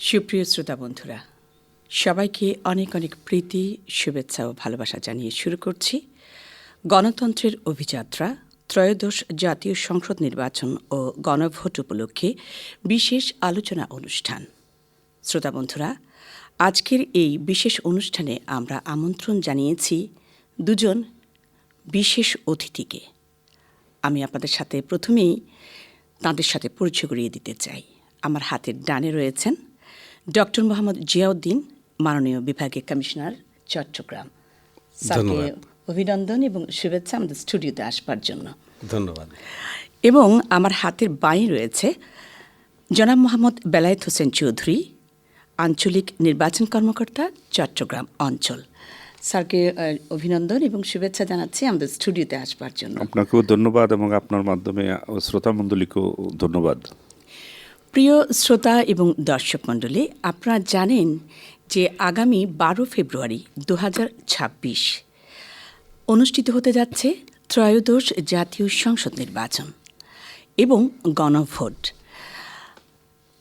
সুপ্রিয় শ্রোতা বন্ধুরা, সবাইকে অনেক অনেক প্রীতি, শুভেচ্ছা ও ভালোবাসা জানিয়ে শুরু করছি গণতন্ত্রের অভিযাত্রা ত্রয়োদশ জাতীয় সংসদ নির্বাচন ও গণভোট উপলক্ষে বিশেষ আলোচনা অনুষ্ঠান। শ্রোতা বন্ধুরা, আজকের এই বিশেষ অনুষ্ঠানে আমরা আমন্ত্রণ জানিয়েছি দুজন বিশেষ অতিথিকে। আমি আপনাদের সাথে প্রথমেই তাঁদের সাথে পরিচয় করিয়ে দিতে চাই। আমার হাতের ডানে রয়েছেন ডক্টর মোহাম্মদ জিয়াউদ্দিন, মাননীয় বিভাগীয় কমিশনার, চট্টগ্রাম। স্যারকে অভিনন্দন এবং শুভেচ্ছা আমাদের স্টুডিওতে আসবার জন্য। ধন্যবাদ। এবং আমার হাতের বাঁয়ে রয়েছে জনাব মোহাম্মদ বেলায়েত হোসেন চৌধুরী, আঞ্চলিক নির্বাচন কর্মকর্তা, চট্টগ্রাম অঞ্চল। স্যারকে অভিনন্দন এবং শুভেচ্ছা জানাচ্ছি আমাদের স্টুডিওতে আসবার জন্য। আপনাকেও ধন্যবাদ এবং আপনার মাধ্যমে শ্রোতা মণ্ডলীকেও ধন্যবাদ। প্রিয় শ্রোতা এবং দর্শক মণ্ডলী, আপনারা জানেন যে আগামী 12 ফেব্রুয়ারি 2026 অনুষ্ঠিত হতে যাচ্ছে ত্রয়োদশ জাতীয় সংসদ নির্বাচন এবং গণভোট।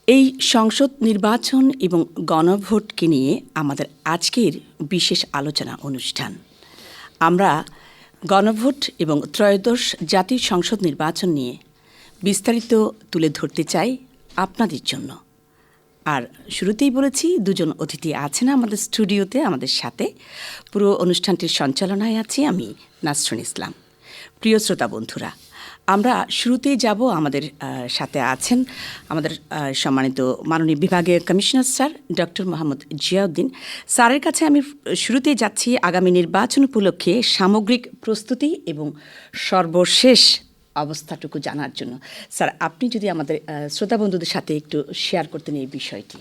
এই সংসদ নির্বাচন এবং গণভোটকে নিয়ে আমাদের আজকের বিশেষ আলোচনা অনুষ্ঠান। আমরা গণভোট এবং ত্রয়োদশ জাতীয় সংসদ নির্বাচন নিয়ে বিস্তারিত তুলে ধরতে চাই আপনাদের জন্য। আর শুরুতেই বলেছি, দুজন অতিথি আছেন আমাদের স্টুডিওতে আমাদের সাথে। পুরো অনুষ্ঠানটির সঞ্চালনায় আছি আমি, নাসরিন ইসলাম। প্রিয় শ্রোতা বন্ধুরা, আমরা শুরুতেই যাব, আমাদের সাথে আছেন আমাদের সম্মানিত মাননীয় বিভাগীয় commissioner sir doctor Mohammad Ziauddin. স্যারের কাছে আমি শুরুতেই যাচ্ছি আগামী নির্বাচন উপলক্ষে সামগ্রিক প্রস্তুতি এবং সর্বশেষ অবস্থাটুকু জানার জন্য। স্যার, আপনি যদি আমাদের শ্রোতা বন্ধুদের সাথে একটু শেয়ার করতেন এই বিষয়টি।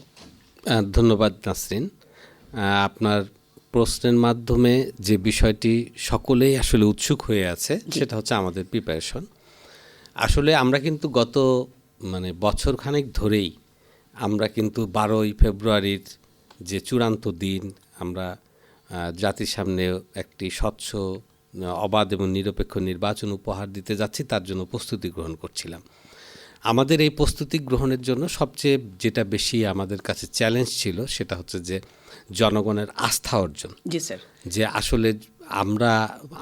ধন্যবাদ নাসরিন। আপনার প্রশ্নের মাধ্যমে যে বিষয়টি সকলেই আসলে উৎসুক হয়ে আছে সেটা হচ্ছে আমাদের প্রিপারেশন। আসলে আমরা কিন্তু গত বছরখানেক ধরেই আমরা কিন্তু 12ই ফেব্রুয়ারির যে চূড়ান্ত দিন আমরা জাতির সামনে একটি স্বচ্ছ, অবাধ এবং নিরপেক্ষ নির্বাচন উপহার দিতে যাচ্ছি, তার জন্য প্রস্তুতি গ্রহণ করছিলাম। আমাদের এই প্রস্তুতি গ্রহণের জন্য সবচেয়ে যেটা বেশি আমাদের কাছে চ্যালেঞ্জ ছিল সেটা হচ্ছে যে জনগণের আস্থা অর্জন। জি স্যার। যে আসলে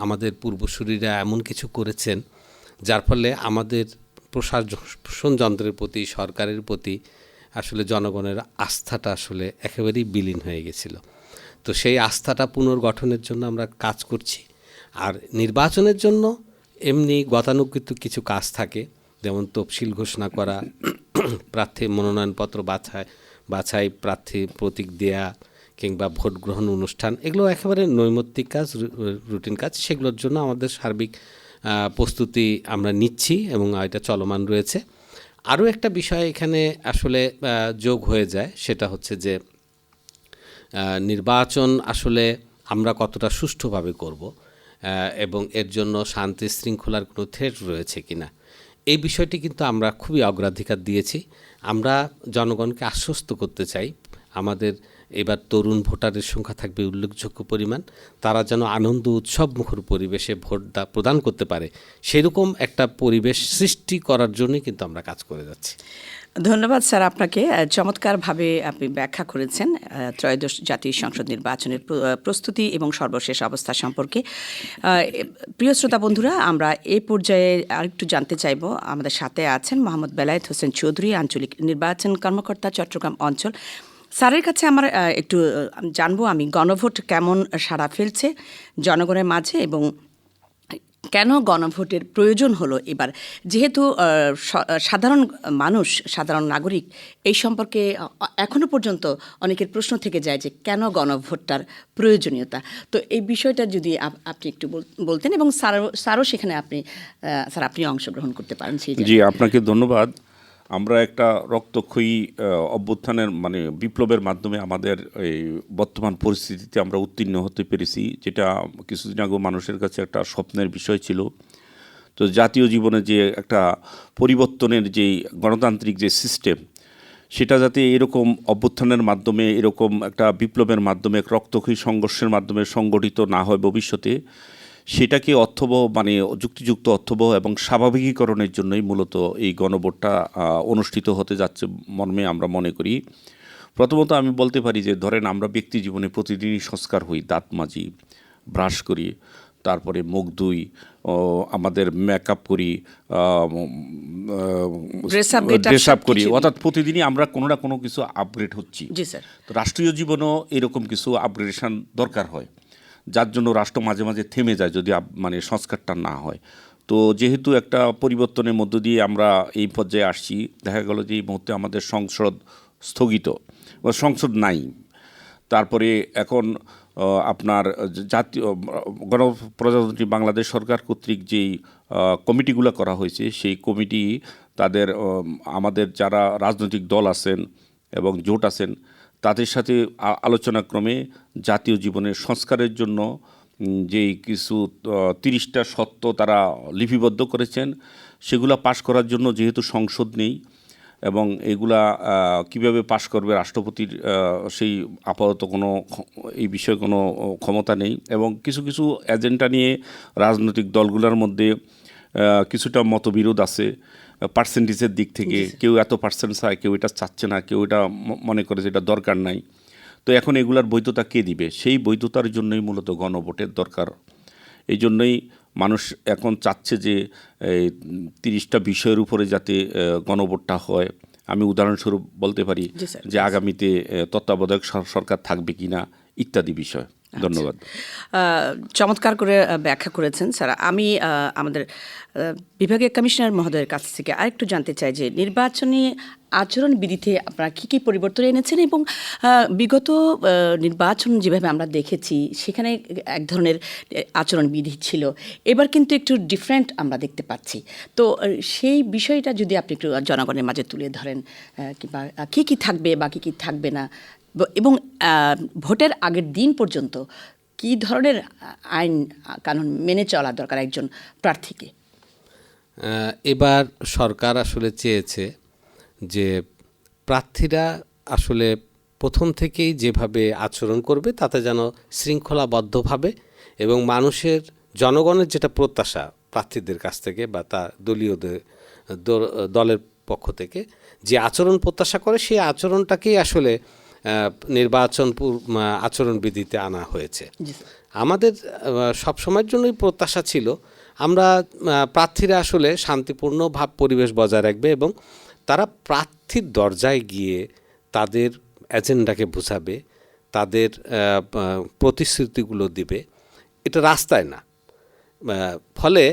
আমাদের পূর্বসূরীরা এমন কিছু করেছেন যার ফলে আমাদের প্রশাসন যন্ত্রের প্রতি, সরকারের প্রতি আসলে জনগণের আস্থাটা আসলে একেবারেই বিলীন হয়ে গেছিল। তো সেই আস্থাটা পুনর্গঠনের জন্য আমরা কাজ করছি। আর নির্বাচনের জন্য এমনি গতানুগতিক কিছু কাজ থাকে, যেমন তফসিল ঘোষণা করা, প্রার্থী মনোনয়নপত্র বাছাই, প্রার্থী প্রতীক দেয়া কিংবা ভোট গ্রহণ অনুষ্ঠান, এগুলো একেবারে নৈমিত্তিক কাজ, রুটিন কাজ। সেগুলোর জন্য আমাদের সার্বিক প্রস্তুতি আমরা নিচ্ছি এবং এটা চলমান রয়েছে। আরও একটা বিষয় এখানে আসলে যোগ হয়ে যায়, সেটা হচ্ছে যে নির্বাচন আসলে আমরা কতটা সুষ্ঠুভাবে করব এবং এর জন্য শান্তি শৃঙ্খলার কোনো থ্রেট রয়েছে কিনা, এই বিষয়টি কিন্তু আমরা খুবই অগ্রাধিকার দিয়েছি। আমরা জনগণকে আশ্বস্ত করতে চাই আমাদের এবার তরুণ ভোটারের সংখ্যা থাকবে উল্লেখযোগ্য পরিমাণ। তারা যেন আনন্দ উৎসব মুখর পরিবেশে ভোটটা প্রদান করতে পারে, সেরকম একটা পরিবেশ সৃষ্টি করার জন্যই কিন্তু আমরা কাজ করে যাচ্ছি। ধন্যবাদ স্যার আপনাকে। চমৎকারভাবে আপনি ব্যাখ্যা করেছেন ত্রয়োদশ জাতীয় সংসদ নির্বাচনের প্রস্তুতি এবং সর্বশেষ অবস্থা সম্পর্কে। প্রিয় শ্রোতা বন্ধুরা, আমরা এই পর্যায়ে আরেকটু জানতে চাইব। আমাদের সাথে আছেন মোহাম্মদ বেলায়েত হোসেন চৌধুরী, আঞ্চলিক নির্বাচন কর্মকর্তা, চট্টগ্রাম অঞ্চল। স্যারের কাছে আমার একটু জানবো আমি, গণভোট কেমন সাড়া ফেলছে জনগণের মাঝে এবং কেন গণভোটের প্রয়োজন হলো এবার, যেহেতু সাধারণ মানুষ, সাধারণ নাগরিক এই সম্পর্কে এখনও পর্যন্ত অনেকের প্রশ্ন থেকে যায় যে কেন গণভোটটার প্রয়োজনীয়তা। তো এই বিষয়টা যদি আপনি একটু বলতেন এবং স্যারও সেখানে আপনি অংশগ্রহণ করতে পারেন। জি, আপনাকে ধন্যবাদ। আমরা একটা রক্তক্ষয়ী অভ্যুত্থানের বিপ্লবের মাধ্যমে আমাদের এই বর্তমান পরিস্থিতিতে আমরা উত্তীর্ণ হতে পেরেছি, যেটা কিছুদিন আগে মানুষের কাছে একটা স্বপ্নের বিষয় ছিল। তো জাতীয় জীবনে যে একটা পরিবর্তনের যে গণতান্ত্রিক যে সিস্টেম, সেটা যাতে এরকম অভ্যুত্থানের মাধ্যমে, এরকম একটা বিপ্লবের মাধ্যমে, রক্তক্ষয়ী সংঘর্ষের মাধ্যমে সংগঠিত না হয় ভবিষ্যতে, সেটাকে অর্থবহ যুক্তিযুক্ত অর্থবহ এবং স্বাভাবিকীকরণের জন্যই মূলত এই গণভোটটা অনুষ্ঠিত হতে যাচ্ছে মর্মে আমরা মনে করি। প্রথমত আমি বলতে পারি যে ধরেন আমরা ব্যক্তি জীবনে প্রতিদিনই সংস্কার হই, দাঁত মাজি, ব্রাশ করি, তারপরে মুখ ধুই, আমাদের মেকআপ করি, Dress up, get up, dress up করি, সবকিছুই। অর্থাৎ প্রতিদিনই আমরা কোনো না কোনো কিছু আপগ্রেড হচ্ছি। জি স্যার। তো রাষ্ট্রীয় জীবনেও এরকম কিছু আপগ্রেডেশন দরকার হয়, যার জন্য রাষ্ট্র মাঝে মাঝে থেমে যায় যদি মানে সংস্কারটা না হয়। তো যেহেতু একটা পরিবর্তনের মধ্য দিয়ে আমরা এই পর্যায়ে আসছি, দেখা গেল যে এই মুহূর্তে আমাদের সংসদ স্থগিত বা সংসদ নাই। তারপরে এখন আপনার জাতীয় গণপ্রজাতন্ত্রী বাংলাদেশ সরকার কর্তৃক যেই কমিটিগুলো করা হয়েছে, সেই কমিটি তাদের আমাদের যারা রাজনৈতিক দল আছেন এবং জোট আছেন তাদের সাথে আলোচনাক্রমে জাতীয় জীবনের সংস্কারের জন্য যেই কিছু 30টা সত্ত্ব তারা লিপিবদ্ধ করেছেন, সেগুলা পাশ করার জন্য যেহেতু সংসদ নেই এবং এগুলা কিভাবে পাশ করবে রাষ্ট্রপতির সেই আপাতত কোনো এই বিষয়ে কোনো ক্ষমতা নেই, এবং কিছু কিছু এজেন্ডা নিয়ে রাজনৈতিক দলগুলোর মধ্যে কিছুটা মতবিরোধ আছে পার্সেন্টেজের দিক থেকে। কেউ এত পার্সেন্ট চায়, কেউ এটা চাচ্ছে না, কেউ এটা মনে করে যে এটা দরকার নাই। তো এখন এগুলার বৈধতা কে দিবে? সেই বৈধতার জন্যই মূলত গণভোটের দরকার। এই জন্যই মানুষ এখন চাচ্ছে যে এই 30টা বিষয়ের উপরে যাতে গণভোটটা হয়। আমি উদাহরণস্বরূপ বলতে পারি জি স্যার। যে আগামীতে তত্ত্বাবধায়ক সরকার থাকবে কিনা ইত্যাদি বিষয়। ধন্যবাদ। চমৎকার করে ব্যাখ্যা করেছেন স্যার। আমি আমাদের বিভাগীয় কমিশনার মহোদয়ের কাছ থেকে আরেকটু জানতে চাই যে নির্বাচনী আচরণবিধিতে আপনারা কী কী পরিবর্তন এনেছেন, এবং বিগত নির্বাচন যেভাবে আমরা দেখেছি সেখানে এক ধরনের আচরণবিধি ছিল, এবার কিন্তু একটু ডিফারেন্ট আমরা দেখতে পাচ্ছি। তো সেই বিষয়টা যদি আপনি একটু জনগণের মাঝে তুলে ধরেন, কিংবা কী কী থাকবে বা কী কী থাকবে না, এবং ভোটের আগের দিন পর্যন্ত কী ধরনের আইন কানুন মেনে চলা দরকার একজন প্রার্থীকে। এবার সরকার আসলে চেয়েছে যে প্রার্থীরা আসলে প্রথম থেকেই যেভাবে আচরণ করবে তাতে যেন শৃঙ্খলাবদ্ধভাবে এবং মানুষের জনগণের যেটা প্রত্যাশা প্রার্থীদের কাছ থেকে বা তার দলের পক্ষ থেকে যে আচরণ প্রত্যাশা করে সেই আচরণটাকেই আসলে আচরণবিধিতে আনা হয়েছে। আমাদের সবসময়ের জন্যই প্রত্যাশা ছিল আমরা প্রার্থীরা আসলে শান্তিপূর্ণ ভাব পরিবেশ বজায় রাখবে এবং তারা প্রার্থীর দরজায় গিয়ে তাদের এজেন্ডাকে বোঝাবে, তাদের প্রতিশ্রুতিগুলো দিবে, এটা রাস্তায় না। ফলে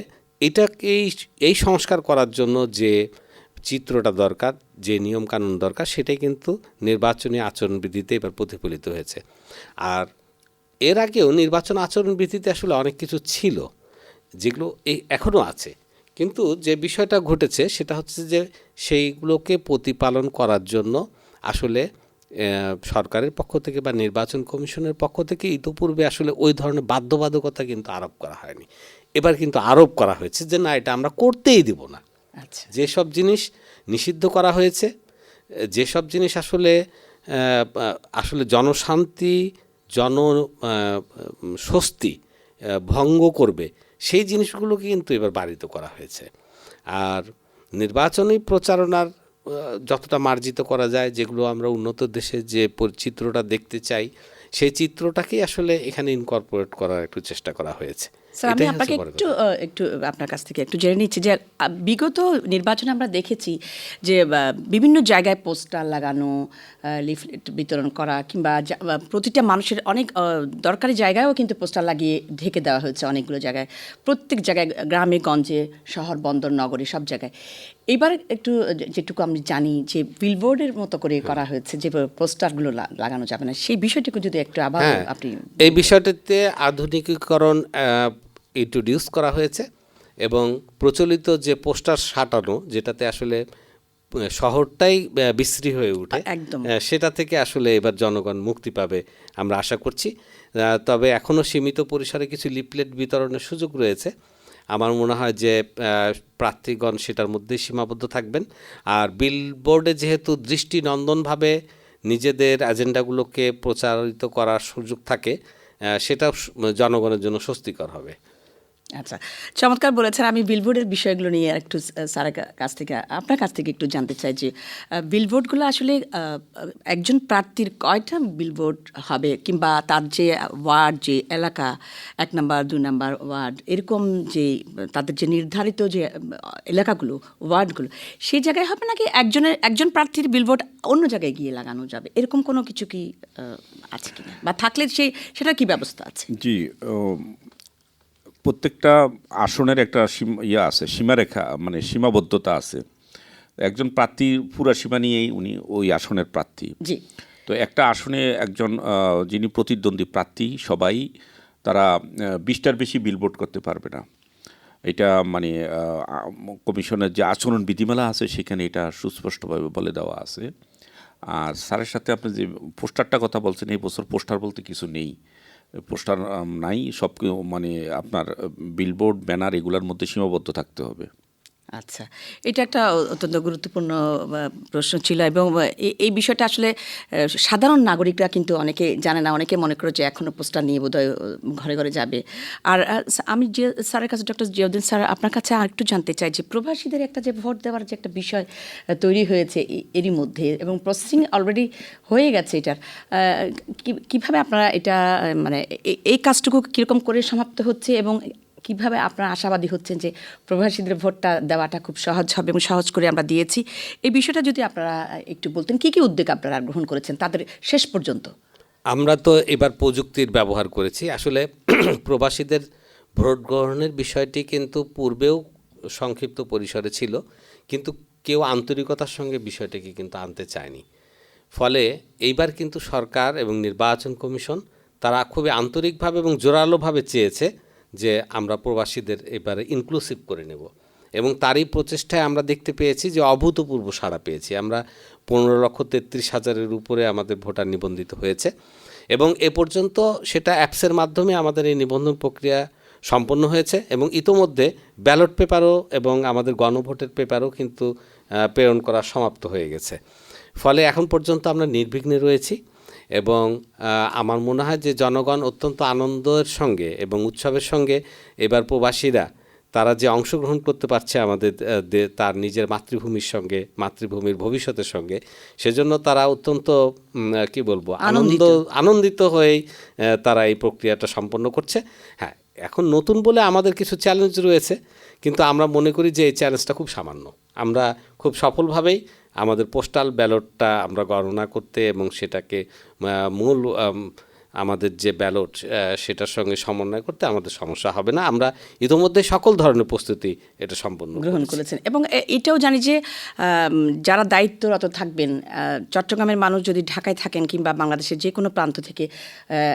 এই সংস্কার করার জন্য যে চিত্রটা দরকার, যে নিয়মকানুন দরকার, সেটাই কিন্তু নির্বাচনী আচরণবিধিতে এবার প্রতিফলিত হয়েছে। আর এর আগেও নির্বাচন আচরণবিধিতে আসলে অনেক কিছু ছিল যেগুলো এখনও আছে, কিন্তু যে বিষয়টা ঘটেছে সেটা হচ্ছে যে সেইগুলোকে প্রতিপালন করার জন্য আসলে সরকারের পক্ষ থেকে বা নির্বাচন কমিশনের পক্ষ থেকে ইতিপূর্বে আসলে ওই ধরনের বাধ্যবাধকতা কিন্তু আরোপ করা হয়নি। এবার কিন্তু আরোপ করা হয়েছে যে না, এটা আমরা করতেই দিব না। আচ্ছা। যেসব জিনিস নিষিদ্ধ করা হয়েছে, যেসব জিনিস আসলে জনশান্তি স্বস্তি ভঙ্গ করবে, সেই জিনিসগুলোকে কিন্তু এবার বারিত করা হয়েছে। আর নির্বাচনী প্রচারণার যতটা মার্জিত করা যায়, যেগুলো আমরা উন্নত দেশে যে চিত্রটা দেখতে চাই, সেই চিত্রটাকেই আসলে এখানে ইনকর্পোরেট করার একটু চেষ্টা করা হয়েছে। স্যার, আমি আপনাকে একটু আপনার কাছ থেকে একটু জেনে নিচ্ছি যে বিগত নির্বাচনে আমরা দেখেছি যে বিভিন্ন জায়গায় পোস্টার লাগানো, লিফলেট বিতরণ করা, কিংবা প্রতিটা মানুষের অনেক দরকারি জায়গায়ও কিন্তু পোস্টার লাগিয়ে ঢেকে দেওয়া হয়েছে অনেকগুলো জায়গায়, প্রত্যেক জায়গায়, গ্রামে গঞ্জে, শহর বন্দর নগরে, সব জায়গায়। এবার একটু যেটুকু আমি জানি যে বিলবোর্ডের মতো করে করা হয়েছে, যে পোস্টারগুলো লাগানো যাবে না, সেই বিষয়টুকু যদি একটু আবার আপনি। এই বিষয়টিতে আধুনিকীকরণ ইন্ট্রোডিউস করা হয়েছে এবং প্রচলিত যে পোস্টার সাঁটানো, যেটাতে আসলে শহরটাই বিশ্রী হয়ে ওঠে, একদম সেটা থেকে আসলে এবার জনগণ মুক্তি পাবে আমরা আশা করছি। তবে এখনও সীমিত পরিসরে কিছু লিফলেট বিতরণের সুযোগ রয়েছে। আমার মনে হয় যে প্রার্থীগণ সেটার মধ্যেই সীমাবদ্ধ থাকবেন। আর বিলবোর্ডে যেহেতু দৃষ্টিনন্দনভাবে নিজেদের এজেন্ডাগুলোকে প্রচারিত করার সুযোগ থাকে, সেটা জনগণের জন্য স্বস্তিকর হবে। আচ্ছা, চমৎকার বলেছেন। আমি বিলবোর্ডের বিষয়গুলো নিয়ে একটু স্যারের কাছ থেকে, আপনার কাছ থেকে একটু জানতে চাই যে বিলবোর্ডগুলো আসলে একজন প্রার্থীর কয়টা বিলবোর্ড হবে, কিংবা তার যে ওয়ার্ড, যে এলাকা 1 নাম্বার 2 নাম্বার ওয়ার্ড, এরকম যে তাদের যে নির্ধারিত যে এলাকাগুলো, ওয়ার্ডগুলো, সেই জায়গায় হবে নাকি একজন প্রার্থীর বিলবোর্ড অন্য জায়গায় গিয়ে লাগানো যাবে, এরকম কোনো কিছু কি আছে কিনা, বা থাকলে সেটার কি ব্যবস্থা আছে? জি, প্রত্যেকটা আসনের একটা আছে, সীমারেখা, মানে সীমাবদ্ধতা আছে। একজন প্রার্থীর পুরা সীমা নিয়েই উনি ওই আসনের প্রার্থী। জি। তো একটা আসনে একজন যিনি প্রতিদ্বন্দ্বী প্রার্থী, সবাই তারা 20টার বেশি বিলবোর্ড করতে পারবে না। এটা মানে কমিশনের যে আচরণ বিধিমালা আছে সেখানে এটা সুস্পষ্টভাবে বলে দেওয়া আছে। আর স্যারের সাথে আপনি যে পোস্টারটা কথা বলছেন, এই বছর পোস্টার বলতে কিছু নেই, পোস্টার নাই, সব মানে আপনার বিলবোর্ড, ব্যানার এগুলোর মধ্যে সীমাবদ্ধ থাকতে হবে। আচ্ছা, এটা একটা অত্যন্ত গুরুত্বপূর্ণ প্রশ্ন ছিল, এবং এই বিষয়টা আসলে সাধারণ নাগরিকরা কিন্তু অনেকে জানে না, অনেকে মনে করে যে এখনও পোস্টার নিয়ে বোধহয় ঘরে ঘরে যাবে। আর আমি যে স্যারের কাছে, ডক্টর জিয়াউদ্দিন স্যার, আপনার কাছে আর একটু জানতে চাই যে প্রবাসীদের একটা যে ভোট দেওয়ার যে একটা বিষয় তৈরি হয়েছে এরই মধ্যে, এবং প্রসেসিং অলরেডি হয়ে গেছে, এটার কিভাবে আপনারা এটা মানে এই কাজটুকু কীরকম করে সমাপ্ত হচ্ছে, এবং কিভাবে আপনারা আশাবাদী হচ্ছেন যে প্রবাসীদের ভোটটা দেওয়াটা খুব সহজ হবে এবং সহজ করে আমরা দিয়েছি, এই বিষয়টা যদি আপনারা একটু বলতেন, কী কী উদ্যোগ আপনারা গ্রহণ করেছেন তাদের শেষ পর্যন্ত? আমরা তো এবার প্রযুক্তির ব্যবহার করেছি। আসলে প্রবাসীদের ভোট গ্রহণের বিষয়টি কিন্তু পূর্বেও সংক্ষিপ্ত পরিসরে ছিল, কিন্তু কেউ আন্তরিকতার সঙ্গে বিষয়টাকে কিন্তু আনতে চায়নি। ফলে এইবার কিন্তু সরকার এবং নির্বাচন কমিশন তারা খুবই আন্তরিকভাবে এবং জোরালোভাবে চেয়েছে যে আমরা প্রবাসীদের এবারে ইনক্লুসিভ করে নেব, এবং তারই প্রচেষ্টায় আমরা দেখতে পেয়েছি যে অভূতপূর্ব সাড়া পেয়েছি। আমরা 15,33,000-এর উপরে আমাদের ভোটার নিবন্ধিত হয়েছে, এবং এ পর্যন্ত সেটা অ্যাপসের মাধ্যমে আমাদের এই নিবন্ধন প্রক্রিয়া সম্পন্ন হয়েছে, এবং ইতোমধ্যে ব্যালট পেপারও এবং আমাদের গণভোটের পেপারও কিন্তু প্রেরণ করা সমাপ্ত হয়ে গেছে। ফলে এখন পর্যন্ত আমরা নির্বিঘ্নে রয়েছি, এবং আমার মনে হয় যে জনগণ অত্যন্ত আনন্দের সঙ্গে এবং উৎসবের সঙ্গে এবার প্রবাসীরা তারা যে অংশগ্রহণ করতে পারছে আমাদের তার নিজের মাতৃভূমির সঙ্গে, মাতৃভূমির ভবিষ্যতের সঙ্গে, সেজন্য তারা অত্যন্ত কি বলবো আনন্দিত হয়েই তারা এই প্রক্রিয়াটা সম্পন্ন করছে। হ্যাঁ, এখন নতুন বলে আমাদের কিছু চ্যালেঞ্জ রয়েছে, কিন্তু আমরা মনে করি যে এই চ্যালেঞ্জটা খুব সামান্য। আমরা খুব সফলভাবেই আমাদের পোস্টাল ব্যালটটা আমরা গণনা করতে এবং সেটাকে মূল আমাদের যে ব্যালট সেটার সঙ্গে সমন্বয় করতে আমাদের সমস্যা হবে না। আমরা ইতিমধ্যে সকল ধরনের প্রস্তুতি এটা সম্পন্ন গ্রহণ করেছেন, এবং এটাও জানি যে যারা দায়িত্বরত থাকবেন, চট্টগ্রামের মানুষ যদি ঢাকায় থাকেন কিংবা বাংলাদেশের যে কোনো প্রান্ত থেকে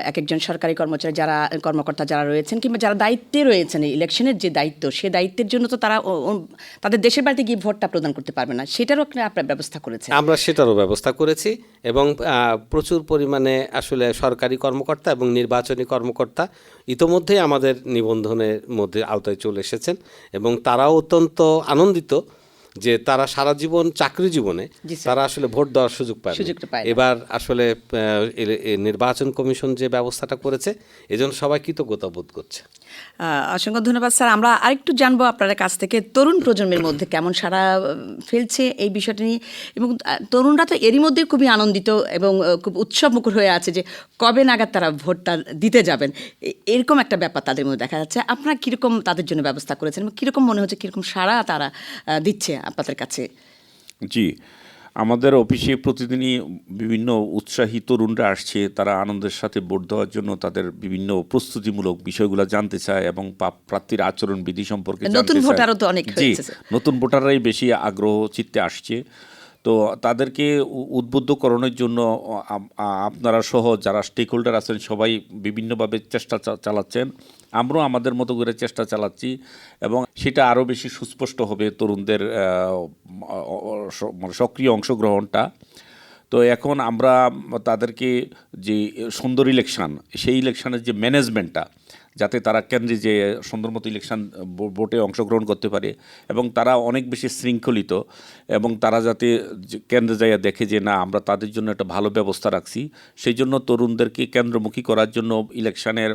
একজন সরকারি কর্মচারী, যারা কর্মকর্তা যারা রয়েছেন কিংবা যারা দায়িত্বে রয়েছেন, এই ইলেকশনের যে দায়িত্ব, সে দায়িত্বের জন্য তো তারা তাদের দেশের বাড়িতে গিয়ে ভোটটা প্রদান করতে পারবে না, সেটারও আপনার ব্যবস্থা করেছেন? আমরা সেটারও ব্যবস্থা করেছি, এবং প্রচুর পরিমাণে আসলে সরকারি কর্মকর্তা এবং নির্বাচনী কর্মকর্তা ইতোমধ্যেই আমাদের নিবন্ধনের মধ্যে আওতায় চলে এসেছেন, এবং তারাও অত্যন্ত আনন্দিত যে তারা সারা জীবন চাকরি জীবনে তারা আসলে ভোট দেওয়ার সুযোগ পায়। এবার আসলে নির্বাচন কমিশন যে ব্যবস্থাটা করেছে, এজন্য সবাই কৃতজ্ঞতা বোধ করছে। অসংখ্য ধন্যবাদ স্যার। আমরা আরেকটু জানবো আপনাদের কাছ থেকে তরুণ প্রজন্মের মধ্যে কেমন সাড়া ফেলছে এই বিষয়টা নিয়ে, এবং তরুণরা তো এরই মধ্যে খুবই আনন্দিত এবং খুব উৎসবমুখর হয়ে আছে যে কবে নাগাদ তারা ভোটটা দিতে যাবেন, এরকম একটা ব্যাপার তাদের মধ্যে দেখা যাচ্ছে। আপনারা কীরকম তাদের জন্য ব্যবস্থা করেছেন এবং কীরকম মনে হচ্ছে, কীরকম সাড়া তারা দিচ্ছে আপনাদের কাছে? জি, আমাদের অফিসে প্রতিদিনই বিভিন্ন উৎসাহী তরুণরা আসছে, তারা আনন্দের সাথে ভোট দেওয়ার জন্য তাদের বিভিন্ন প্রস্তুতিমূলক বিষয়গুলো জানতে চায় এবং প্রার্থীর আচরণ বিধি সম্পর্কে নতুন ভোটারও তো অনেক হয়েছে। নতুন ভোটাররাই বেশি আগ্রহ চিত্তে আসছে। তো তাদেরকে উদ্বুদ্ধ করানোর জন্য আপনারা সহ যারা স্টেক হোল্ডার আছেন সবাই বিভিন্নভাবে চেষ্টা চালাচ্ছেন, আমরাও আমাদের মতো করে চেষ্টা চালাচ্ছি, এবং সেটা আরও বেশি সুস্পষ্ট হবে তরুণদের সক্রিয় অংশগ্রহণটা। তো এখন আমরা তাদেরকে যে সুন্দর ইলেকশন, সেই ইলেকশনের যে ম্যানেজমেন্টটা, যাতে তারা কেন্দ্রে যে সুন্দরমতো ইলেকশন ভোটে অংশগ্রহণ করতে পারে এবং তারা অনেক বেশি শৃঙ্খলিত এবং তারা যাতে কেন্দ্রে যাইয়া দেখে যে না আমরা তাদের জন্য একটা ভালো ব্যবস্থা রাখছি, সেই জন্য তরুণদেরকে কেন্দ্রমুখী করার জন্য ইলেকশনের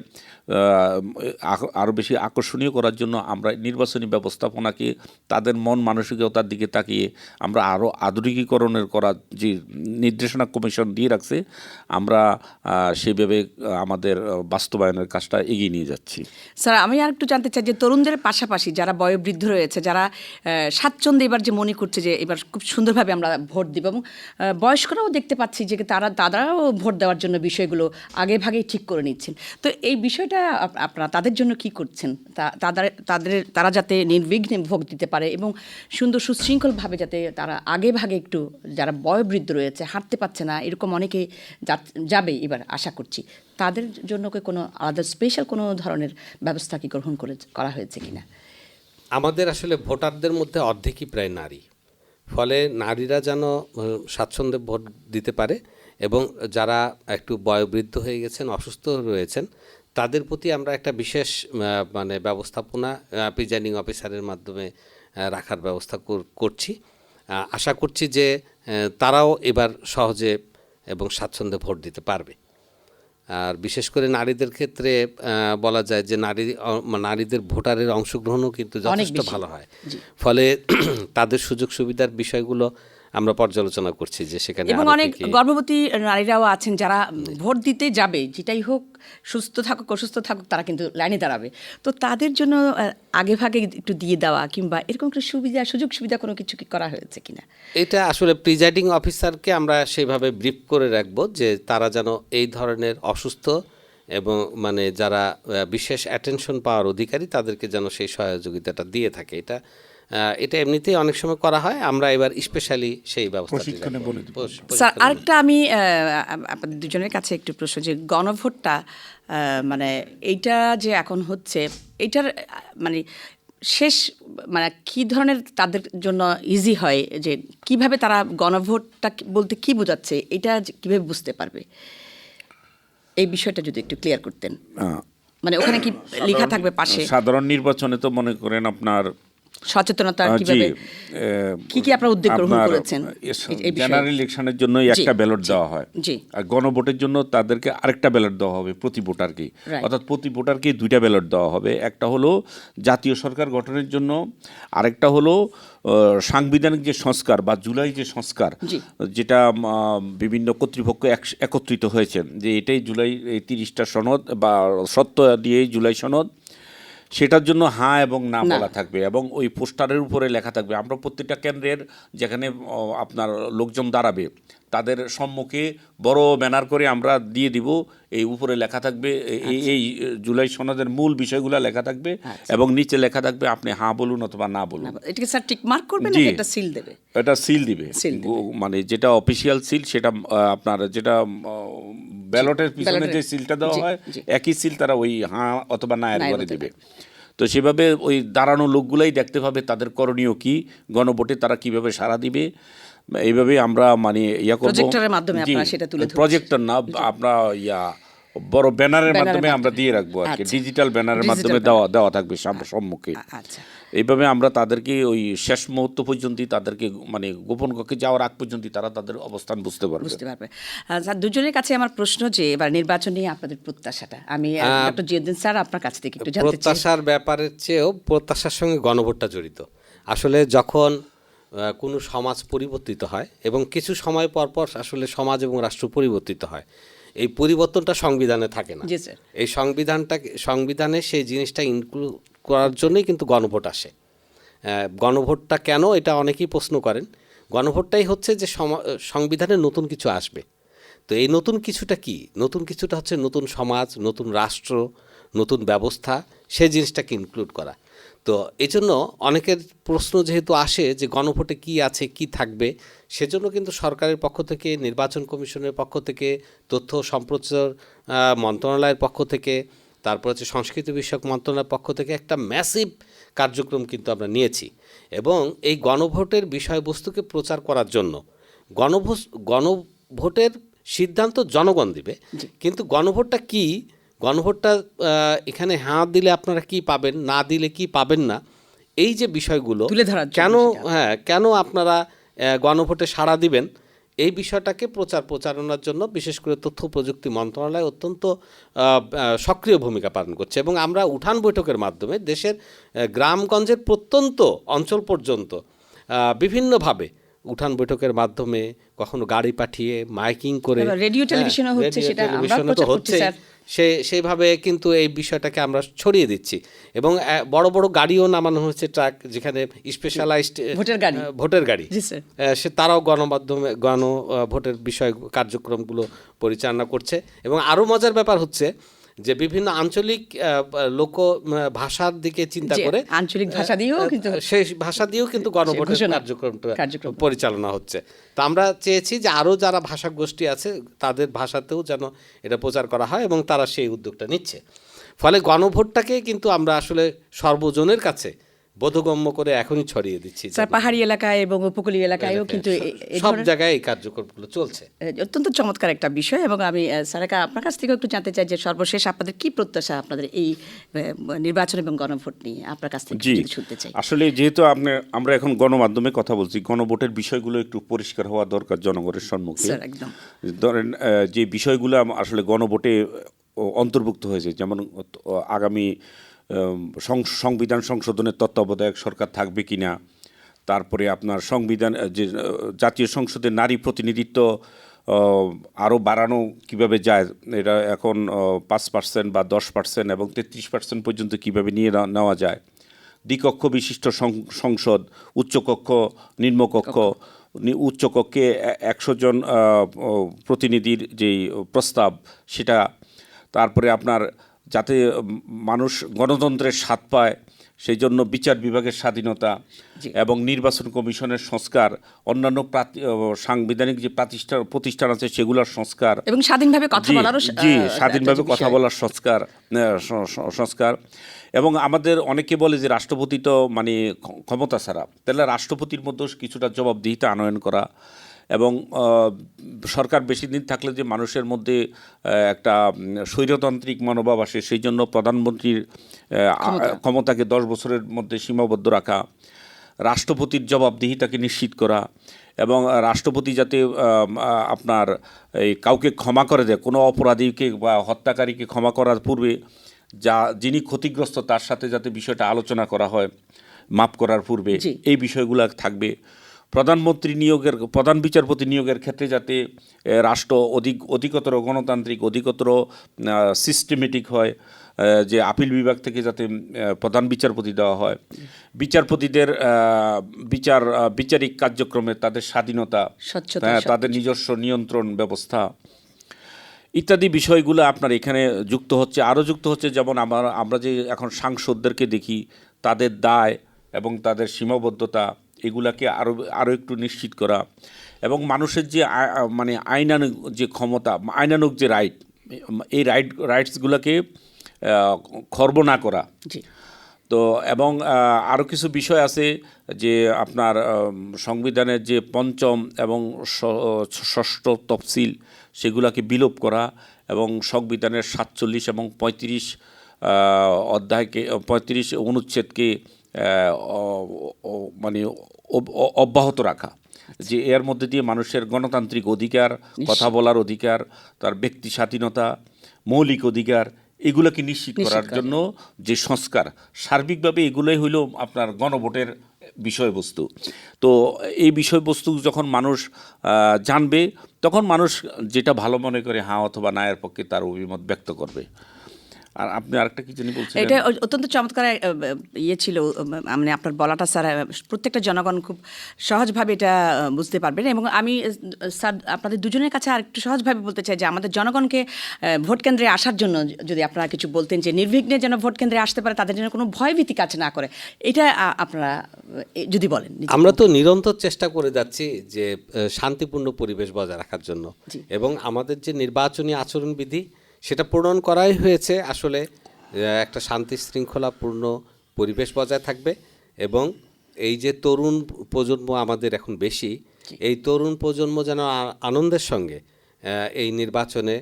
আরও বেশি আকর্ষণীয় করার জন্য আমরা নির্বাচনী ব্যবস্থাপনাকে তাদের মন মানসিকতার দিকে তাকিয়ে আমরা আরও আধুনিকীকরণের করার যে নির্দেশনা কমিশন দিয়ে রাখছে, আমরা সেভাবে আমাদের বাস্তবায়নের কাজটা এগিয়ে নিয়ে যাচ্ছি। স্যার, আমি আর একটু জানতে চাই যে তরুণদের পাশাপাশি যারা বয়োবৃদ্ধ রয়েছে, যারা স্বাচ্ছন্দ্যে এবার যে মনে করছে যে এবার খুব সুন্দরভাবে আমরা ভোট দিব, এবং বয়স্করাও দেখতে পাচ্ছি যে তারাও ভোট দেওয়ার জন্য বিষয়গুলো আগে ভাগেই ঠিক করে নিচ্ছেন। তো এই বিষয়টা আপনারা তাদের জন্য কি করছেন, তারা যাতে নির্বিঘ্নে ভোট দিতে পারে এবং সুন্দর সুশৃঙ্খলভাবে যাতে তারা আগে ভাগে একটু, যারা বয়োবৃদ্ধ রয়েছে হাঁটতে পারছে না এরকম অনেকে যাবে এবার আশা করছি, তাদের জন্য কি কোনো আলাদা স্পেশাল কোনো ধরনের ব্যবস্থা কি গ্রহণ করা হয়েছে কিনা? আমাদের আসলে ভোটারদের মধ্যে অর্ধেকই প্রায় নারী, ফলে নারীরা যেন স্বাচ্ছন্দ্যে ভোট দিতে পারে এবং যারা একটু বয়োবৃদ্ধ হয়ে গেছেন, অসুস্থ রয়েছেন, তাদের প্রতি আমরা একটা বিশেষ মানে ব্যবস্থাপনা প্রিজাইডিং অফিসারের মাধ্যমে রাখার ব্যবস্থা করছি। আশা করছি যে তারাও এবার সহজে এবং স্বাচ্ছন্দ্যে ভোট দিতে পারবে। আর বিশেষ করে নারীদের ক্ষেত্রে বলা যায় যে নারীদের ভোটারের অংশগ্রহণও কিন্তু যথেষ্ট ভালো হয়, ফলে তাদের সুযোগ সুবিধার বিষয়গুলো আমরা পর্যালোচনা করছি যে সেখানে এবং অনেক গর্ভবতী নারীরাও আছেন যারা ভোট দিতে যাবে, যেটাই হোক, সুস্থ থাকুক অসুস্থ থাকুক, তারা কিন্তু লাইনে দাঁড়াবে। তো তাদের জন্য আগে ভাগে একটু দিয়ে দেওয়া কিংবা এরকম একটা সুযোগ সুবিধা কোনো কিছু কি করা হয়েছে কিনা? এটা আসলে প্রিজাইডিং অফিসারকে আমরা সেইভাবে ব্রিফ করে রাখবো যে তারা যেন এই ধরনের অসুস্থ এবং মানে যারা বিশেষ অ্যাটেনশন পাওয়ার অধিকারী তাদেরকে যেন সেই সহযোগিতাটা দিয়ে থাকে। এটা এমনিতেই অনেক সময় করা হয়, আমরা এবার স্পেশালি সেই ব্যবস্থা। স্যার, আরেকটা আমি আপনাদের দুজনের কাছে একটু প্রশ্ন, যে গণভোটটা মানে এইটা যে এখন হচ্ছে, এইটার মানে শেষ মানে কী ধরনের তাদের জন্য ইজি হয়, যে কিভাবে তারা গণভোটটা বলতে কি বোঝাচ্ছে, এটা কিভাবে বুঝতে পারবে, এই বিষয়টা যদি একটু ক্লিয়ার করতেন। মানে ওখানে কি লেখা থাকবে পাশে? সাধারণ নির্বাচনে তো মনে করেন আপনার সচেতনতা কিভাবে, কি আপনারা উদ্যোগ গ্রহণ করেছেন? জেনারেল ইলেকশনের জন্য একটা ব্যালট দেওয়া হয়, আর গণভোটের জন্য তাদেরকে আরেকটা ব্যালট দেওয়া হবে প্রতি ভোটারকে, অর্থাৎ প্রতি ভোটারকে দুইটা ব্যালট দেওয়া হবে। একটা হলো জাতীয় সরকার গঠনের জন্য, আরেকটা হলো সাংবিধানিক যে সংস্কার বা জুলাই যে সংস্কার, যেটা বিভিন্ন কর্তৃপক্ষ একত্রিত হয়েছেন যে এটাই জুলাই 30টা সনদ বা সত্য দিয়ে জুলাই সনদ, সেটার জন্য হ্যাঁ এবং না বলা থাকবে এবং ওই পোস্টারের উপরে লেখা থাকবে। আমরা প্রত্যেকটা কেন্দ্রের যেখানে আপনার লোকজন দাঁড়াবে তাদের সম্মুখে বড় ব্যানার করে আমরা দিয়ে দিব, এই উপরে লেখা থাকবে এই জুলাই সনদের মূল বিষয়গুলো লেখা থাকবে এবং নিচে লেখা থাকবে আপনি হ্যাঁ বলুন অথবা না বলুন। এটাকে স্যার টিক মার্ক করবে নাকি এটা সিল দেবে? এটা সিল দিবে, মানে যেটা অফিসিয়াল সিল, সেটা আপনার যেটা ব্যালটের পিছনে যে সিলটা দেওয়া হয় একই সিল তারা ওই হ্যাঁ অথবা না এর করে দেবে। তো সেভাবে ওই দাঁড়ানো লোকগুলাই দেখতে পাবে তাদের করণীয় কি, গণভোটে তারা কিভাবে সাড়া দিবে। এইভাবে আমরা মানে প্রজেক্টরের মাধ্যমে আপনারা সেটা তুলে ধরছেন। প্রজেক্টর না, আমরা বড় ব্যানারের মাধ্যমে আমরা দিয়ে রাখবো আর কি, ডিজিটাল ব্যানারের মাধ্যমে দেওয়া থাকবে সম্মুখে। এইভাবে আমরা তাদেরকে ওই শেষ মুহূর্ত পর্যন্ত তাদেরকে মানে গোপন কক্ষে যাওয়ার আগ পর্যন্ত তারা তাদের অবস্থান বুঝতে পারবে। দুজনের কাছে আমার প্রশ্ন যে এবার নির্বাচন নিয়ে আপনাদের প্রত্যাশাটা, আমি ডক্টর জিয়াউদ্দিন স্যার আপনার কাছ থেকে একটু জানতে চাই। প্রত্যাশার ব্যাপারের চেয়েও প্রত্যাশার সঙ্গে গণভোটটা জড়িত। আসলে যখন কোনো সমাজ পরিবর্তিত হয় এবং কিছু সময় পর পর আসলে সমাজ এবং রাষ্ট্র পরিবর্তিত হয়, এই পরিবর্তনটা সংবিধানে থাকে না। এই সংবিধানে সেই জিনিসটা ইনক্লুড করার জন্যই কিন্তু গণভোট আসে। গণভোটটা কেন, এটা অনেকেই প্রশ্ন করেন। গণভোটটাই হচ্ছে যে সংবিধানে নতুন কিছু আসবে। তো এই নতুন কিছুটা কি? নতুন কিছুটা হচ্ছে নতুন সমাজ, নতুন রাষ্ট্র, নতুন ব্যবস্থা, সেই জিনিসটাকে ইনক্লুড করা। তো এই জন্য অনেকের প্রশ্ন যেহেতু আসে যে গণভোটে কি আছে, কি থাকবে, সেজন্য কিন্তু সরকারের পক্ষ থেকে, নির্বাচন কমিশনের পক্ষ থেকে, তথ্য সম্প্রচার মন্ত্রণালয়ের পক্ষ থেকে, তারপর হচ্ছে সংস্কৃতি বিষয়ক মন্ত্রণালয়ের পক্ষ থেকে একটা ম্যাসিভ কার্যক্রম কিন্তু আমরা নিয়েছি। এবং এই গণভোটের বিষয়বস্তুকে প্রচার করার জন্য গণভোটের সিদ্ধান্ত জনগণ দিবে, কিন্তু গণভোটটা কি, গণভোটটা এখানে হ্যাঁ দিলে আপনারা কি পাবেন, না দিলে কি পাবেন না, এই যে বিষয়গুলো তুলে ধরার জন্য কেন সেটা। কেন আপনারা গণভোটে সাড়া দিবেন, এই বিষয়টাকে প্রচারণার জন্য বিশেষ করে তথ্য প্রযুক্তি মন্ত্রণালয় অত্যন্ত সক্রিয় ভূমিকা পালন করছে। এবং আমরা উঠান বৈঠকের মাধ্যমে দেশের গ্রামগঞ্জের প্রত্যন্ত অঞ্চল পর্যন্ত বিভিন্নভাবে উঠান বৈঠকের মাধ্যমে কখনো গাড়ি পাঠিয়ে মাইকিং করে, এবার রেডিও টেলিভিশনও হচ্ছে, রেডিও সেটা আমরা টেলিভিশনে তো প্রচার করছি, হচ্ছেই। স্যার। সেইভাবে কিন্তু এই বিষয়টাকে আমরা ছড়িয়ে দিচ্ছি এবং বড় বড় গাড়িও নামানো হচ্ছে, ট্রাক, যেখানে স্পেশালাইজড ভোটের গাড়ি, জি স্যার। সে তারাও গণমাধ্যমে ভোটের বিষয় কার্যক্রমগুলো পরিচালনা করছে। এবং আরও মজার ব্যাপার হচ্ছে যে বিভিন্ন আঞ্চলিক লোক ভাষার দিকে চিন্তা যে করে আঞ্চলিক ভাষা দিয়েও কিন্তু সেই ভাষা দিয়েও কিন্তু গণভোটের ঘোষণা, কার্যক্রম পরিচালনা হচ্ছে। তো আমরা চেয়েছি যে আরও যারা ভাষা গোষ্ঠী আছে তাদের ভাষাতেও যেন এটা প্রচার করা হয় এবং তারা সেই উদ্যোগটা নিচ্ছে। ফলে গণভোটটাকে কিন্তু আমরা আসলে সর্বজনের কাছে বোধগম্য করে এখনই ছড়িয়ে দিচ্ছি। স্যার, পাহাড়ি এলাকায় এবং উপকূলীয় এলাকায়ও কিন্তু এই সব ধরনের জায়গায় এই কার্যক্রমগুলো চলছে। অত্যন্ত চমৎকার একটা বিষয়। এবং আমি স্যারকে আপনার কাছ থেকে একটু জানতে চাই যে সর্বশেষ আপনাদের কি প্রত্যাশা আপনাদের এই নির্বাচন এবং গণভোট নিয়ে আপনার কাছ থেকে জি, যদি শুনতে চাই। আসলে যেহেতু আমরা এখন গণমাধ্যমে কথা বলছি, গণভোটের বিষয়গুলো একটু পরিষ্কার হওয়া দরকার জনগণের সম্মুখে। স্যার, একদম। ধরেন যে বিষয়গুলো আসলে গণভোটে অন্তর্ভুক্ত হয়েছে, যেমন আগামী সংবিধান সংশোধনের তত্ত্বাবধায়ক সরকার থাকবে কিনা, তারপরে আপনার সংবিধান যে জাতীয় সংসদে নারী প্রতিনিধিত্ব আরও বাড়ানো কিভাবে যায়, এটা এখন 5% বা 10% এবং 33% পর্যন্ত কিভাবে নিয়ে নেওয়া যায়, দ্বিকক্ষ বিশিষ্ট সংসদ, উচ্চকক্ষ, নিম্নকক্ষ, উচ্চকক্ষে 100 জন প্রতিনিধির যেই প্রস্তাব সেটা, তারপরে আপনার যাতে মানুষ গণতন্ত্রের স্বাদ পায় সেই জন্য বিচার বিভাগের স্বাধীনতা এবং নির্বাচন কমিশনের সংস্কার, অন্যান্য সাংবিধানিক যে প্রতিষ্ঠান আছে সেগুলোর সংস্কার এবং স্বাধীনভাবে কথা বলারও স্বাধীনভাবে কথা বলার সংস্কার এবং আমাদের অনেকে বলে যে রাষ্ট্রপতি তো মানে ক্ষমতা ছাড়া, তাহলে রাষ্ট্রপতির মধ্যে কিছুটা জবাবদিহিতা আনয়ন করা এবং সরকার বেশি দিন থাকলে যে মানুষের মধ্যে একটা স্বৈরতান্ত্রিক মনোভাব আসে, সেই জন্য প্রধানমন্ত্রীর ক্ষমতাকে 10 বছরের মধ্যে সীমাবদ্ধ রাখা, রাষ্ট্রপতির জবাবদিহিতাকে নিশ্চিত করা এবং রাষ্ট্রপতি যাতে আপনার এই কাউকে ক্ষমা করে দেয়, কোনো অপরাধীকে বা হত্যাকারীকে ক্ষমা করার পূর্বে যিনি ক্ষতিগ্রস্ত তার সাথে যাতে বিষয়টা আলোচনা করা হয় মাপ করার পূর্বে, এই বিষয়গুলো থাকবে। প্রধান বিচারপতি নিয়োগের ক্ষেত্রে যাতে রাষ্ট্র অধিকতর গণতান্ত্রিক, অধিকতর সিস্টেমেটিক হয়, যে আপিল বিভাগ থেকে যাতে প্রধান বিচারপতি দেওয়া হয়, বিচারপতিদের বিচারিক কার্যক্রমে তাদের স্বাধীনতা, তাদের নিজস্ব নিয়ন্ত্রণ ব্যবস্থা ইত্যাদি বিষয়গুলো আপনার এখানে যুক্ত হচ্ছে। আরও যুক্ত হচ্ছে যেমন আমরা যে এখন সাংসদদেরকে দেখি, তাদের দায় এবং তাদের সীমাবদ্ধতা এগুলাকে আরও একটু নিশ্চিত করা এবং মানুষের যে মানে আইনানুগ যে ক্ষমতা, আইনানুগ যে রাইট, এই রাইটসগুলোকে খর্ব না করা। তো এবং আরও কিছু বিষয় আছে যে আপনার সংবিধানের যে 5ম এবং 6ষ্ঠ তফসিল সেগুলোকে বিলোপ করা এবং সংবিধানের 47 এবং 35 অধ্যায়কে 35 অনুচ্ছেদকে মানে অব্যাহত রাখা, যে এর মধ্যে দিয়ে মানুষের গণতান্ত্রিক অধিকার, কথা বলার অধিকার, তার ব্যক্তি স্বাধীনতা, মৌলিক অধিকার এগুলোকে নিশ্চিত করার জন্য যে সংস্কার, সার্বিকভাবে এগুলোই হইল আপনার গণভোটের বিষয়বস্তু। তো এই বিষয়বস্তু যখন মানুষ জানবে তখন মানুষ যেটা ভালো মনে করে হ্যাঁ অথবা না এর পক্ষে তার অভিমত ব্যক্ত করবে। আর আপনি আরেকটা কি জানি বলছিলেন? এটা অত্যন্ত চমৎকার ছিল, মানে আপনার বলাটা স্যার প্রত্যেকটা জনগণ খুব সহজভাবে এটা বুঝতে পারবেন। এবং আমি স্যার আপনাদের দুজনের কাছে আর একটু সহজভাবে বলতে চাই যে আমাদের জনগণকে ভোট কেন্দ্রে আসার জন্য যদি আপনারা কিছু বলতেন, যে নির্বিঘ্নে যেন ভোট কেন্দ্রে আসতে পারে, তাদের জন্য কোনো ভয়ভীতি কাজ না করে, এটা আপনারা যদি বলেন। আমরা তো নিরন্তর চেষ্টা করে যাচ্ছি যে শান্তিপূর্ণ পরিবেশ বজায় রাখার জন্য, এবং আমাদের যে নির্বাচনী আচরণবিধি সেটা প্রণয়ন করাই হয়েছে আসলে একটা শান্তি শৃঙ্খলাপূর্ণ পরিবেশ বজায় থাকবে। এবং এই যে তরুণ প্রজন্ম আমাদের এখন বেশি, এই তরুণ প্রজন্ম যেন আনন্দের সঙ্গে এই নির্বাচনে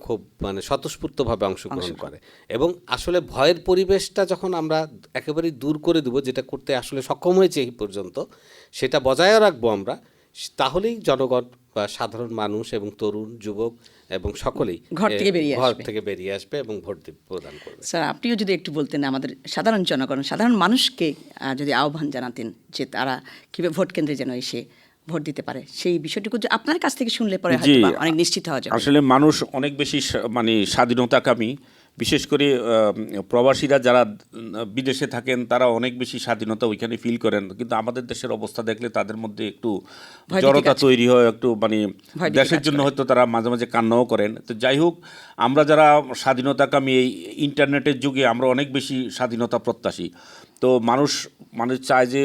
খুব মানে স্বতঃস্ফূর্তভাবে অংশগ্রহণ করে। এবং আসলে ভয়ের পরিবেশটা যখন আমরা একেবারেই দূর করে দেবো, যেটা করতে আসলে সক্ষম হয়েছে এই পর্যন্ত, সেটা বজায় রাখবো আমরা, তাহলেই জনগণ বা সাধারণ মানুষ এবং তরুণ যুবক এবং সকলেই ঘর থেকে বেরিয়ে আসবে এবং ভোট প্রদান করবে। স্যার, আপনিও যদি একটু বলতেন আমাদের সাধারণ জনগণ, সাধারণ মানুষকে যদি আহ্বান জানাতেন যে তারা কীভাবে ভোট কেন্দ্রে যেন এসে ভোট দিতে পারে, সেই বিষয়টুকু আপনার কাছ থেকে শুনলে পরে হয়তো অনেক নিশ্চিত হওয়া যাবে। আসলে মানুষ অনেক বেশি মানে স্বাধীনতাকামী, বিশেষ করে প্রবাসীরা যারা বিদেশে থাকেন তারা অনেক বেশি স্বাধীনতা ওইখানে ফিল করেন, কিন্তু আমাদের দেশের অবস্থা দেখলে তাদের মধ্যে একটু জড়তা তৈরি হয়, একটু মানে দেশের জন্য হয়তো তারা মাঝে মাঝে কান্নাও করেন। তো যাই হোক, আমরা যারা স্বাধীনতাকামী, এই ইন্টারনেটের যুগে আমরা অনেক বেশি স্বাধীনতা প্রত্যাশী। তো মানুষ চায় যে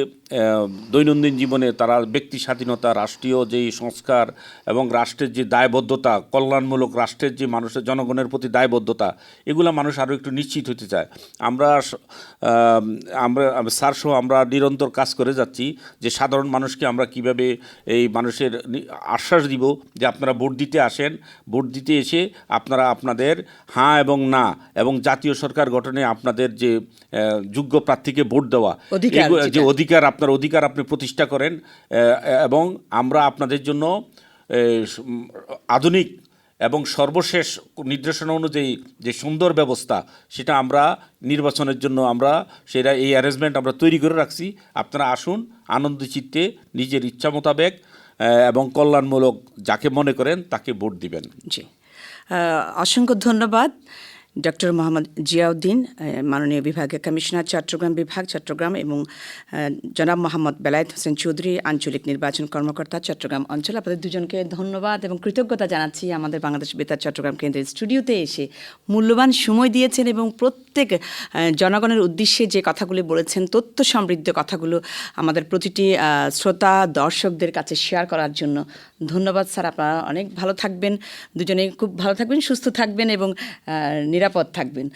দৈনন্দিন জীবনে তারা ব্যক্তি স্বাধীনতা, রাষ্ট্রীয় যেই সংস্কার এবং রাষ্ট্রের যে দায়বদ্ধতা, কল্যাণমূলক রাষ্ট্রের যে মানুষের জনগণের প্রতি দায়বদ্ধতা, এগুলো মানুষ আরও একটু নিশ্চিত হতে চায়। আমরা স্যারসহ আমরা নিরন্তর কাজ করে যাচ্ছি যে সাধারণ মানুষকে আমরা কিভাবে এই মানুষের আশ্বাস দিব যে আপনারা ভোট দিতে আসেন, ভোট দিতে এসে আপনারা আপনাদের হ্যাঁ এবং না এবং জাতীয় সরকার গঠনে আপনাদের যে যোগ্য প্রার্থীকে ভোট দেওয়া, যে অধিকার, আপনার অধিকার আপনি প্রতিষ্ঠা করেন এবং আমরা আপনাদের জন্য আধুনিক এবং সর্বশেষ নির্দেশনা অনুযায়ী যে সুন্দর ব্যবস্থা, সেটা আমরা নির্বাচনের জন্য আমরা সেটা এই অ্যারেঞ্জমেন্ট আমরা তৈরি করে রাখছি। আপনারা আসুন আনন্দ চিত্তে নিজের ইচ্ছা মোতাবেক এবং কল্যাণমূলক যাকে মনে করেন তাকে ভোট দিবেন। জি, অসংখ্য ধন্যবাদ ডক্টর মোহাম্মদ জিয়াউদ্দিন, মাননীয় বিভাগীয় কমিশনার চট্টগ্রাম বিভাগ, চট্টগ্রাম, এবং জনাব মোহাম্মদ বেলায়েত হোসেন চৌধুরী, আঞ্চলিক নির্বাচন কর্মকর্তা, চট্টগ্রাম অঞ্চল। আপনাদের দুজনকে ধন্যবাদ এবং কৃতজ্ঞতা জানাচ্ছি আমাদের বাংলাদেশ বেতার চট্টগ্রাম কেন্দ্রের স্টুডিওতে এসে মূল্যবান সময় দিয়েছেন এবং প্রত্যেক জনগণের উদ্দেশ্যে যে কথাগুলি বলেছেন, তথ্য সমৃদ্ধ কথাগুলো আমাদের প্রতিটি শ্রোতা দর্শকদের কাছে শেয়ার করার জন্য ধন্যবাদ স্যার। আপনারা অনেক ভালো থাকবেন, দুজনেই খুব ভালো থাকবেন, সুস্থ থাকবেন এবং নিরাপদ থাকবেন।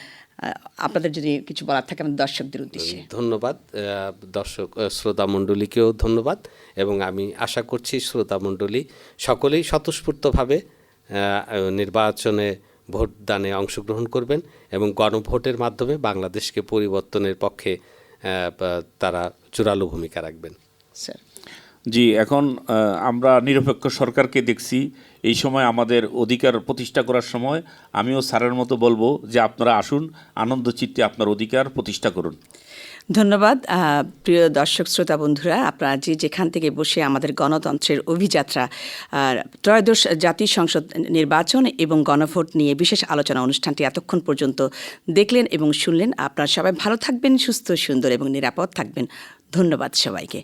আপনাদের যদি কিছু বলার থাকে আমাদের দর্শকদের উদ্দেশ্যে। ধন্যবাদ দর্শক শ্রোতামণ্ডলীকেও ধন্যবাদ, এবং আমি আশা করছি শ্রোতামণ্ডলী সকলেই স্বতঃস্ফূর্তভাবে নির্বাচনে ভোটদানে অংশগ্রহণ করবেন এবং গণভোটের মাধ্যমে বাংলাদেশকে পরিবর্তনের পক্ষে তারা জোরালো ভূমিকা রাখবেন। স্যার, জি, এখন আমরা নিরপেক্ষ সরকারকে দেখছি, এই সময় আমাদের অধিকার প্রতিষ্ঠা করার সময় আমিও স্যারের মতো বলবো যে আপনারা আসুন আনন্দ চিত্তে আপনার অধিকার প্রতিষ্ঠা করুন। ধন্যবাদ প্রিয় দর্শক শ্রোতা বন্ধুরা, আপনারা যে যেখান থেকে বসে আমাদের গণতন্ত্রের অভিযাত্রা, ত্রয়োদশ জাতীয় সংসদ নির্বাচন এবং গণভোট নিয়ে বিশেষ আলোচনা অনুষ্ঠানটি এতক্ষণ পর্যন্ত দেখলেন এবং শুনলেন। আপনারা সবাই ভালো থাকবেন, সুস্থ, সুন্দর এবং নিরাপদ থাকবেন। ধন্যবাদ সবাইকে।